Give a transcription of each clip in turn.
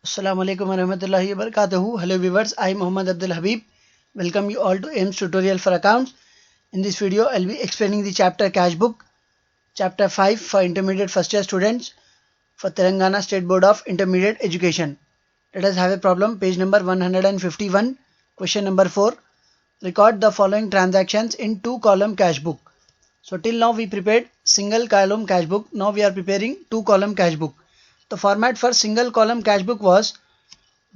Assalamu alaikum warahmatullahi wabarakatuh. Hello viewers, I am Muhammad Abdul Habib. Welcome you all to AIMS tutorial for accounts. In this video, I'll be explaining the chapter Cash Book, chapter 5 for intermediate first year students for Telangana State Board of Intermediate Education. Let us have a problem, page number 151, question number 4. Record the following transactions in two-column cash book. So till now we prepared single column cash book. Now we are preparing two-column cash book. The format for single column cash book was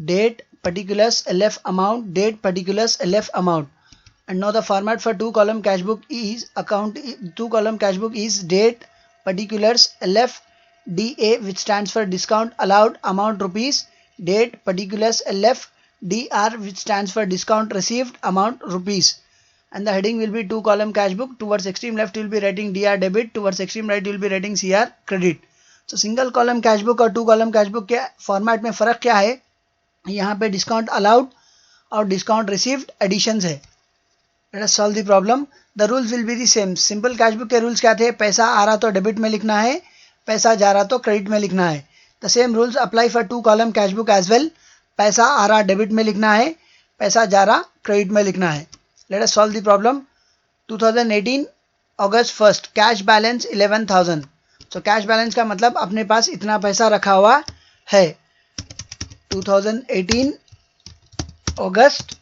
date particulars LF amount, date particulars LF amount. And now the format for two-column cash book is two-column cash book is date particulars LF DA, which stands for discount allowed amount rupees, date particulars LF DR, which stands for discount received amount rupees. And the heading will be two-column cash book. Towards extreme left you will be writing DR debit, towards extreme right you will be writing CR credit. तो single column cash book और to column cash book के format में फ़र्क क्या है? यहाँ पे discount allowed और डिस्काउंट रिसीव्ड एडिशंस है. Let us solve the problem. The rules will be the same. Simple cash book के रूल्स क्या थे? पैसा आ रहा तो डेबिट में लिखना है, पैसा जा रहा तो क्रेडिट में लिखना है. The same rules apply for two column cash book as well. पैसा आ रहा डेबिट में लिखना है, पैसा जा रहा क्रेडिट में लिखना है. Let us solve the problem. 2018 August 1 cash balance 11,000. तो कैश बैलेंस का मतलब अपने पास इतना पैसा रखा हुआ है. 2018 August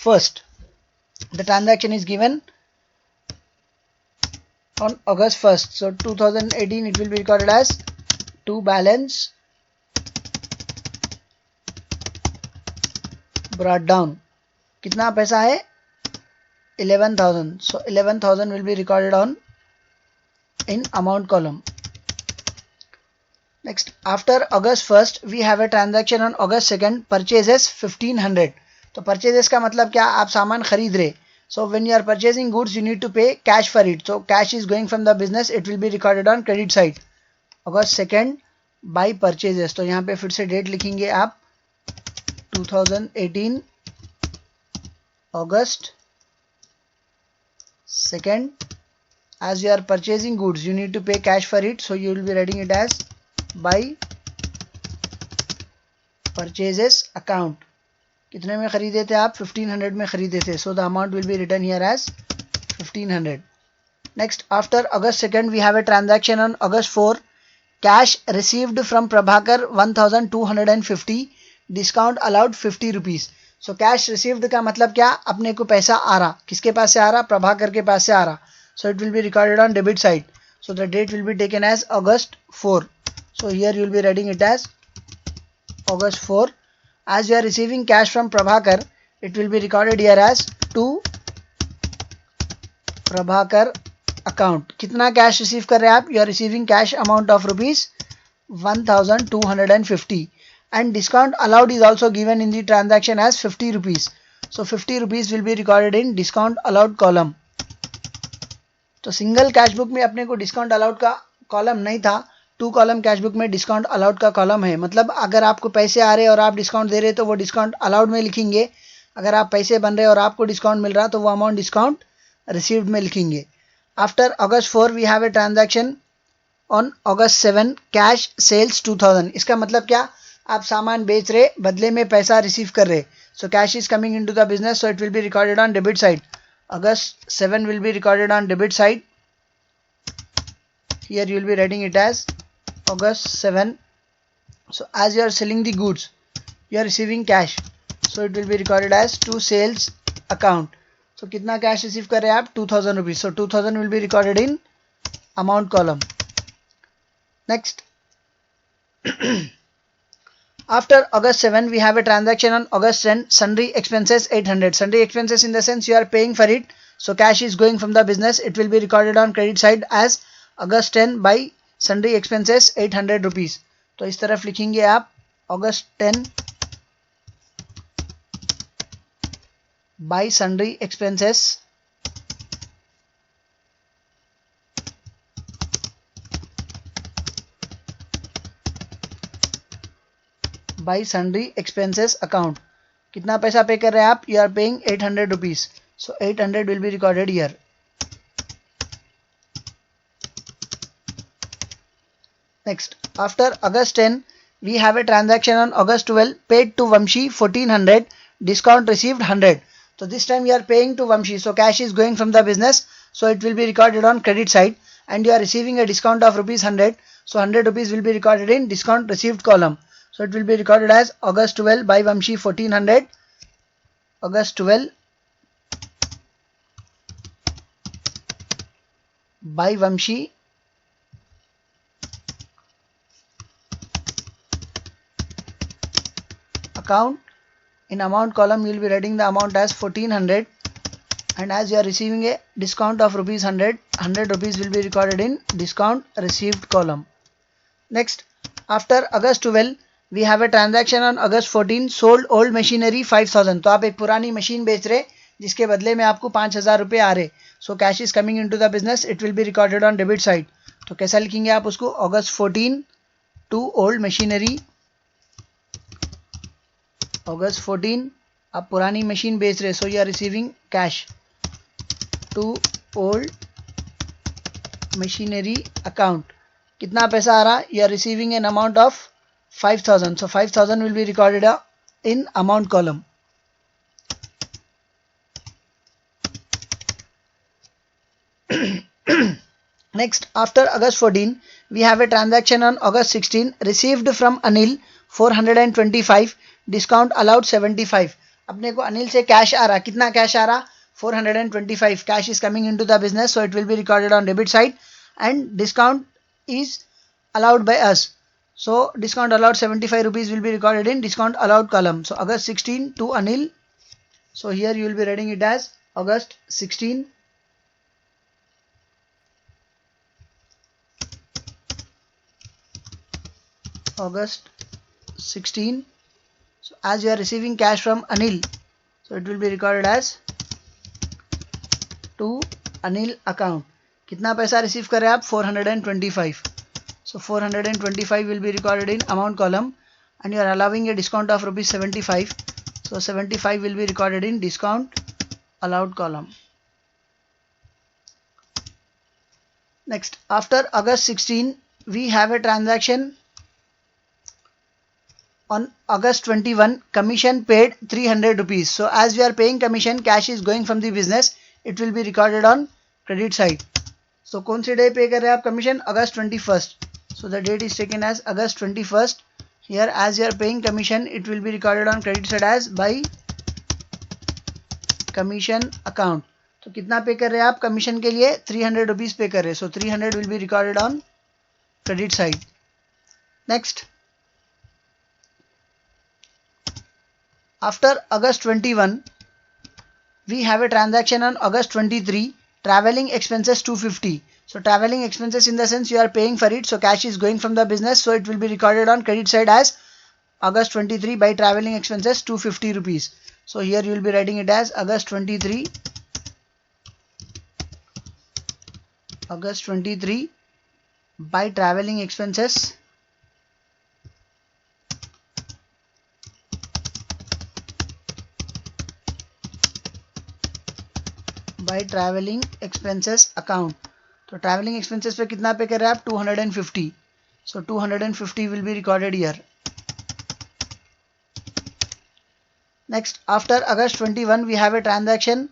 1st. The transaction is given on August 1st. So 2018 it will be recorded as to balance brought down. कितना पैसा है? 11,000. So 11,000 will be recorded on in amount column. Next, after August 1st we have a transaction on August 2nd, purchases 1500. तो purchases का मतलब क्या? आप सामान खरीद रहे. So when you are purchasing goods you need to pay cash for it. So cash is going from the business, it will be recorded on credit side. August 2nd by purchases. तो यहाँ पे फिर से date लिखेंगे आप 2018 August 2nd. As you are purchasing goods you need to pay cash for it, so you will be writing it as by purchases account. कितने में खरीदे थे आप? 1500 में खरीदे थे. So the amount will be written here as 1500. Next, after August 2nd we have a transaction on August 4. Cash received from Prabhakar 1250, discount allowed 50 rupees. So cash received का मतलब क्या? अपने को पैसा आ रहा. किसके पास से आ रहा? प्रभाकर के पास से आ रहा. So it will be recorded on debit side. So the date will be taken as August 4. So here you will be writing it as August 4. As you are receiving cash from Prabhakar, it will be recorded here as to Prabhakar account. कितना cash receive कर रहे हैं आप? You are receiving cash amount of rupees 1250 and discount allowed is also given in the transaction as 50 rupees. So 50 rupees will be recorded in discount allowed column. तो single cash book में अपने को discount allowed का column नहीं था, to column cash book में discount allowed का column है. मतलब अगर आपको पैसे आ रहे और आप डिस्काउंट दे रहे तो वो डिस्काउंट अलाउड में लिखेंगे. अगर आप पैसे बन रहे और आपको डिस्काउंट मिल रहा तो वो अमाउंट डिस्काउंट रिसीव्ड में लिखेंगे. After August 4 we have a transaction on August 7 cash sales 2000. इसका मतलब क्या? आप सामान बेच रहे, बदले में पैसा रिसीव कर रहे. So cash is coming into the business, so it will be recorded on debit side. August 7 will be recorded on debit side. Here you will be writing it as August 7. So as you are selling the goods, you are receiving cash. So it will be recorded as to sales account. So कितना cash receive कर रहे हैं आप? 2000 rupees. So 2000 will be recorded in amount column. Next. After August 7 we have a transaction on August 10, sundry expenses 800. Sundry expenses in the sense you are paying for it, so cash is going from the business, it will be recorded on credit side as August 10 by sundry expenses 800 rupees. तो इस तरफ लिखेंगे आप August 10 by sundry expenses by sundry expenses account. कितना पैसा पे कर रहे हैं आप? You are paying 800 rupees. So 800 will be recorded here. Next, after August 10, we have a transaction on August 12, paid to Vamshi 1400, discount received 100. So this time you are paying to Vamshi, so cash is going from the business, so it will be recorded on credit side, and you are receiving a discount of rupees 100, so 100 rupees will be recorded in discount received column. So it will be recorded as August 12 by Vamshi 1400, August 12 by Vamshi account. In amount column you will be writing the amount as 1400, and as you are receiving a discount of rupees 100, 100 rupees will be recorded in discount received column. Next, after August 12 we have a transaction on August 14, sold old machinery 5000. तो आप एक पुरानी machine बेच रहे जिसके बदले में आपको 5000 रुपये आ रहे, so cash is coming into the business, it will be recorded on debit side. तो कैसा लिखेंगे आप उसको, August 14 to old machinery, August 14 आप पुरानी मशीन बेच रहे, so you are receiving cash to old machinery account. कितना पैसा आ रहा, you are receiving an amount of 5000, so 5000 will be recorded in amount column. Next, after August 14 we have a transaction on August 16, received from Anil 425, discount allowed 75. अपने को अनिल से cash आ रहा, कितना cash आ रहा, 425. Cash is coming into the business, so it will be recorded on debit side, and discount is allowed by us. So discount allowed 75 rupees will be recorded in discount allowed column. So August 16 to Anil. So here you will be writing it as August 16. August 16. So as you are receiving cash from Anil, so it will be recorded as to Anil account. कितना पैसा receive कर रहे हैं आप, 425. So 425 will be recorded in amount column, and you are allowing a discount of rupees 75. So 75 will be recorded in discount allowed column. Next, after August 16 we have a transaction on August 21, commission paid 300 rupees. So as we are paying commission, cash is going from the business, it will be recorded on credit side. So कौन से day पे कर रहे हैं आप commission, August 21st. So the date is taken as August 21st. Here as you are paying commission, it will be recorded on credit side as by commission account. तो कितना pay कर रहे हैं आप कमीशन के लिए, 300 रुपीज पे कर रहे हैं. So 300 will be recorded on credit side. Next, after August 21 we have a transaction on August 23, traveling expenses 250. So traveling expenses in the sense you are paying for it, so cash is going from the business, so it will be recorded on credit side as August 23 by traveling expenses 250 rupees. So here you will be writing it as August 23, August 23 by traveling expenses account. तो travelling expenses पे कितना pay कर रहे हैं आप, 250. So 250 will be recorded here. Next, after August 21 we have a transaction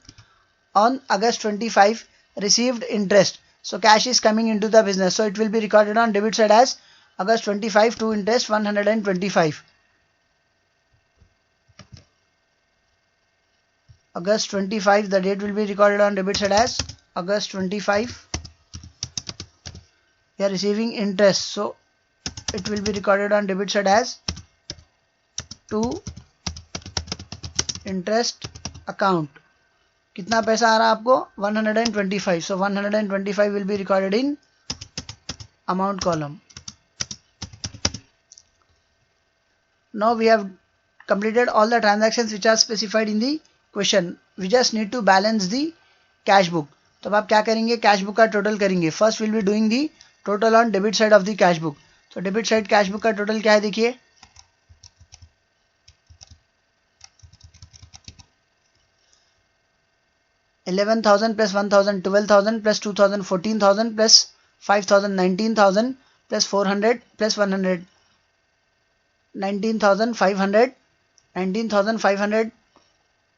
on August 25, received interest. So cash is coming into the business, so it will be recorded on debit side as August 25 to interest 125. August 25, the date will be recorded on debit side as August 25. We are receiving interest, so it will be recorded on debit side as to interest account. कितना पैसा आ रहा है आपको, 125. So 125 will be recorded in amount column. Now we have completed all the transactions which are specified in the question. We just need to balance the cash book. तो अब आप क्या करेंगे, कैश बुक का टोटल करेंगे. First will be doing the total on debit side of the cash book. तो debit side cash book का total क्या है, देखिए 11,000 plus 1,000 12,000 plus 2,000 14,000 plus 5,000 19,000 plus 400 plus 100 19,500, 19,500,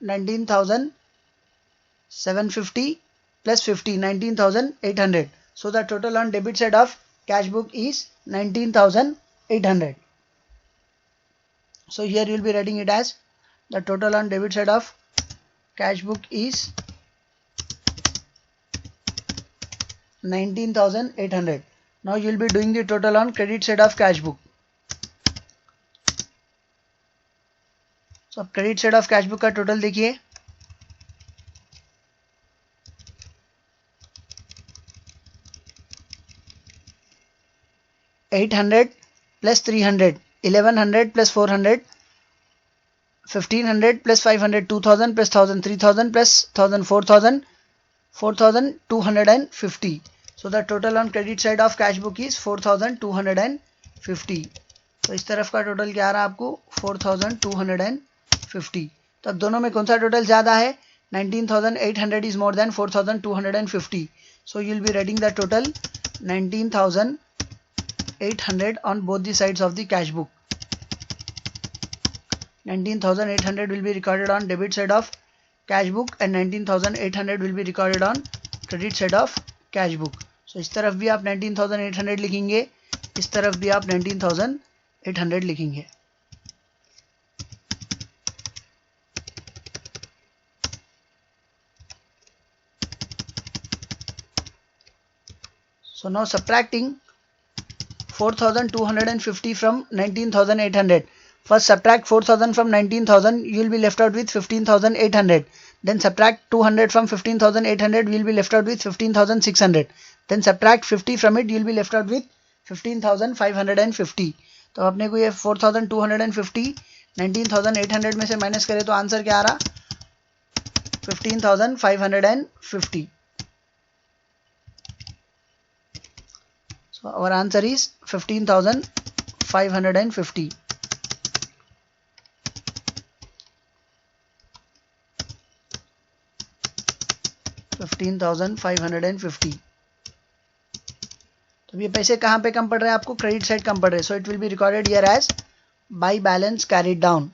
19,750 plus 50, 19,800. So the total on debit side of cash book is 19,800. So here you will be writing it as the total on debit side of cash book is 19,800. Now you will be doing the total on credit side of cash book. So अब credit side of cash book का total देखिए, 800 plus 300, 1100 plus 400, 1500 plus 500, 2000 plus 1000, 3000 plus 1000, 4000, 4250. So the total on credit side of cash book is 4250. तो इस तरफ का total क्या आ रहा है आपको 4250. तो अब दोनों में कौन सा टोटल ज़्यादा है? 19,800 is more than 4,250. So you will be writing the total 19,800 on both the sides of the cash book. 19,800 will be recorded on debit side of cash book and 19,800 will be recorded on credit side of cash book. So इस तरफ भी आप 19,800 लिखेंगे, इस तरफ भी आप 19,800 लिखेंगे. So now subtracting 4,250 from 19,800. First subtract 4,000 from 19,000, you will be left out with 15,800. Then subtract 200 from 15,800, you will be left out with 15,600. Then subtract 50 from it, you will be left out with 15,550. तो अपने को ये 4,250 19,800 में से minus करें तो answer क्या आ रहा? 15,550. So our answer is 15,550. तो ये पैसे कहाँ पे कम पड़ रहे हैं आपको? क्रेडिट साइड कम पड़ रहे हैं. So it will be recorded here as by balance carried down.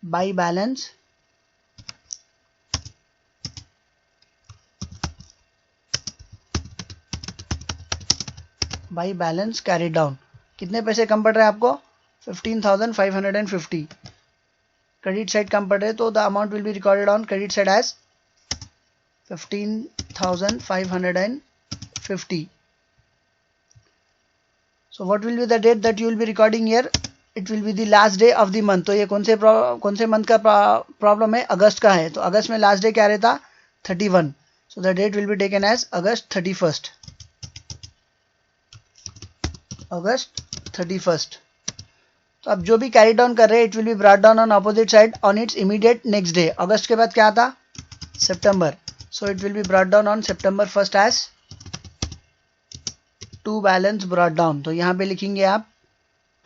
By balance by balance carried down. कितने पैसे कम पड़ रहे हैं आपको? 15,550. क्रेडिट साइड कम पड़ रहे हैं तो the amount will be recorded on credit side as 15,550. So what will be the date that you will be recording here? It will be the last day of the month. तो ये कौन से month का problem है? अगस्त का है. तो अगस्त में लास्ट डे क्या रहता? 31. So the date will be taken as August 31st. August 31st. तो अब जो भी कैरी डाउन कर रहे हैं, it will be brought down on opposite side on its immediate next day. अगस्त के बाद क्या आता? सितंबर. So it will be brought down on September 1st as to balance brought down. तो यहाँ पे लिखेंगे आप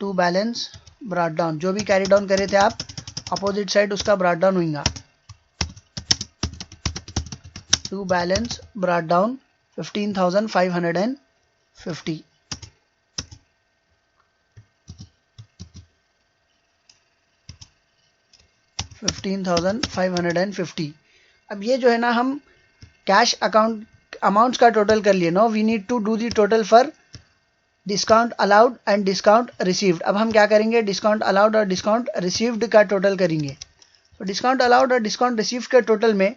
to balance brought down. जो भी कैरी डाउन करे थे आप, अपोजिट साइड उसका brought down होगा. to balance brought down 15,550. अब ये जो है ना, हम कैश अकाउंट अमाउंट्स का टोटल कर लिए. No we need to do the total for discount allowed and discount received. अब हम क्या करेंगे? डिस्काउंट अलाउड और डिस्काउंट रिसीव्ड का टोटल करेंगे. तो डिस्काउंट अलाउड और डिस्काउंट रिसीव्ड के टोटल में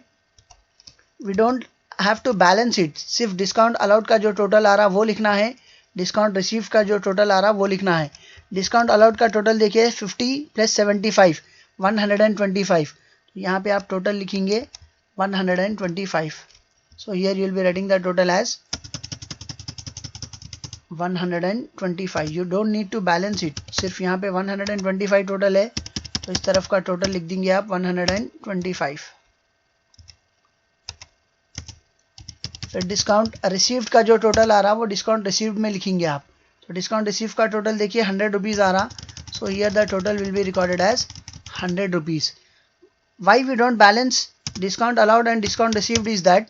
we don't have to balance it. सिर्फ डिस्काउंट अलाउड का जो टोटल आ रहा वो लिखना है, डिस्काउंट रिसीव्ड का जो टोटल आ रहा वो लिखना है. डिस्काउंट अलाउड का टोटल देखिए 50 + 75 125. यहाँ पे आप टोटल लिखेंगे 125. So here you will be writing the total as 125. You don't need to balance it. सिर्फ यहाँ पे 125 टोटल है, तो इस तरफ का टोटल लिख देंगे आप 125. फिर डिस्काउंट रिसीव्ड का जो टोटल आ रहा वो डिस्काउंट रिसीव्ड में लिखेंगे आप. तो डिस्काउंट रिसीव्ड का टोटल देखिए 100 रुपीज़ आ रहा. So here the total will be recorded as 100 rupees. Why we don't balance discount allowed and discount received is that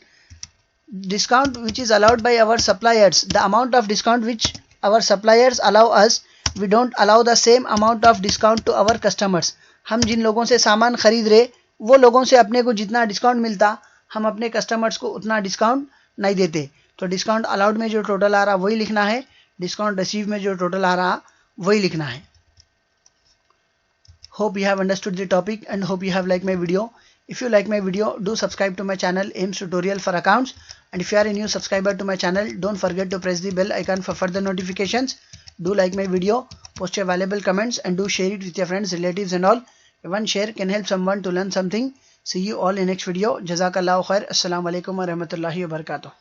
discount which is allowed by our suppliers, the amount of discount which our suppliers allow us we don't allow the same amount of discount to our customers. हम जिन लोगों से सामान खरीद रहे वो लोगों से अपने को जितना डिस्काउंट मिलता हम अपने कस्टमर्स को उतना डिस्काउंट नहीं देते। तो डिस्काउंट अलाउड में जो टोटल आ रहा वही लिखना है, डिस्काउंट रिसीव में जो टोटल आ रहा वही लिखना है। Hope you have understood the topic and hope you have liked my video. If you like my video, do subscribe to my channel AIMS Tutorial for Accounts, and if you are a new subscriber to my channel, don't forget to press the bell icon for further notifications. Do like my video, post your valuable comments, and do share it with your friends, relatives and all. One share can help someone to learn something. See you all in next video. Jazakallahu khair. Assalamu alaikum wa rahmatullahi wa barakatuh.